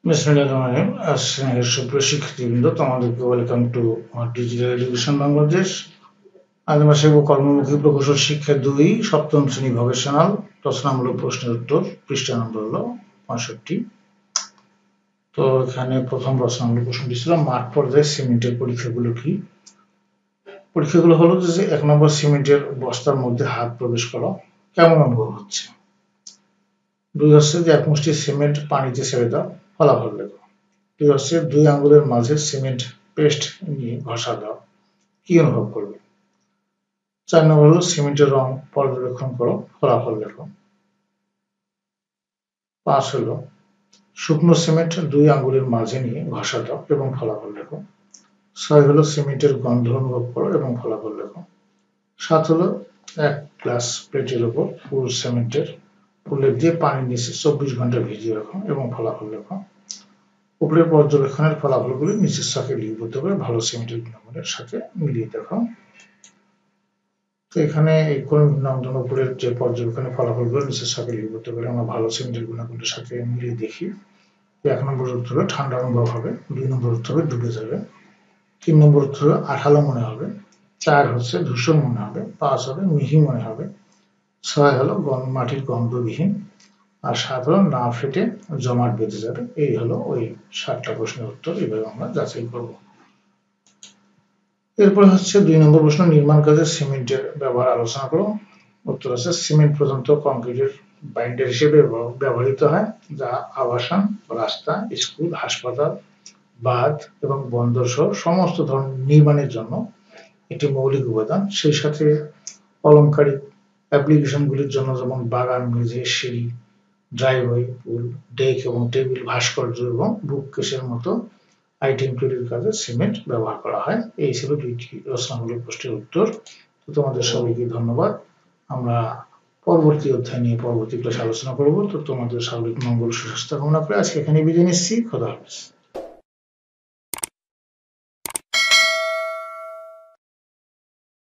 স্নেহের সুপ্রিয় শিক্ষার্থীবৃন্দ, তোমাদেরকে welcome to digital education Bangladesh. আজ আমরা শিখব কর্মমুখী প্রকৌশল শিক্ষা 2 সপ্তম শ্রেণী ভকেশনাল রচনামূলক প্রশ্নের উত্তর। পৃষ্ঠা নম্বর হলো 65। তো এখানে প্রথম রচনামূলক প্রশ্নটি ছিল মাঠ পর্যায়ে সিমেন্টের পরীক্ষাগুলো কি। পরীক্ষাগুলো হলো যে 1 নম্বর, সিমেন্টের বস্তার মধ্যে হাত প্রবেশ করা, কেমন অনুভব হচ্ছে। 2 হচ্ছে যে 1 মুষ্টি সিমেন্ট পানিতে ছেড়ে দাও, ফলাফল লেখো। 2 হচ্ছে 2 আঙ্গুলের মাঝে সিমেন্ট পেস্ট নিয়ে ঘষা দাও, কি অনুভব করবে। 4 নম্বর হলো সিমেন্টের রং পর্যবেক্ষণ করো, ফলাফল লেখো। 5 হলো শুকনো সিমেন্ট 2 আঙ্গুলের মাঝে নিয়ে ঘষা দাও এবং ফলাফল লেখো। 6 হলো সিমেন্টের গন্ধ অনুভব করো এবং ফলাফল লেখো। 7 হলো 1 গ্লাস প্লেটের উপর ফুল সিমেন্টের উল্লেখ দিয়ে পানির নিচে 24 ঘন্টা ভিজিয়ে রাখো এবং ফলাফল লেখো। উপরের পর্যবেক্ষণের ফলাফলগুলি নিচের ছকে লিপিবদ্ধ করে ভালো সিমেন্টের গুণমানের সাথে মিলিয়ে দেখো। তো এখানে এই গুণাগুণ উপরের যে পর্যবেক্ষণের ফলাফলগুলো নিচের ছকে লিপিবদ্ধ করে আমরা ভালো সিমেন্টের গুণাগুণের সাথে মিলিয়ে দেখি। 1 নম্বর উত্তর হবে ঠান্ডা অনুভব হবে, 2 নম্বর উত্তর হবে ডুবে যাবে, 3 নম্বর উত্তর হবে আঠালো মনে হবে, 4 হচ্ছে ধূসর মনে হবে, 5 হবে মিহি মনে হবে, 6 হলো মাটির গন্ধবিহীন, আর 7 হলো না ফেটে জমাট বেঁধে যাবে। এই হলো ওই 7টা প্রশ্নের উত্তর। এভাবে আমরা যাচাই করব। এরপর হচ্ছে 2 নম্বর প্রশ্ন, নির্মাণ কাজে সিমেন্টের ব্যবহার আলোচনা করো। উত্তর আছে সিমেন্ট প্রধানত কংক্রিটের বাইন্ডার হিসেবে ব্যবহৃত হয়, যা আবাসন, রাস্তা, স্কুল, হাসপাতাল, বাঁধ এবং বন্দর সহ সমস্ত ধরনের নির্মাণের জন্য একটি মৌলিক উপাদান। সেই সাথে অলংকারিক অ্যাপ্লিকেশনগুলির জন্য যেমন বাগান, মেঝে, সিঁড়ি, ড্রাইভওয়ে, পুল, ডেক এবং টেবিল, ভাস্কর্য এবং বুককেসের মতো আইটেম তৈরির কাজে সিমেন্ট ব্যবহার করা হয়। এই ছিল 2টি রচনামূলক প্রশ্নের উত্তর। তো তোমাদের সবাইকে ধন্যবাদ। আমরা পরবর্তী অধ্যায় নিয়ে পরবর্তী ক্লাসে আলোচনা করব। তো তোমাদের সার্বিক মঙ্গল সুস্বাস্থ্য কামনা করে আজকে এখানে বিদায় নিচ্ছি। খোদা হাফেজ।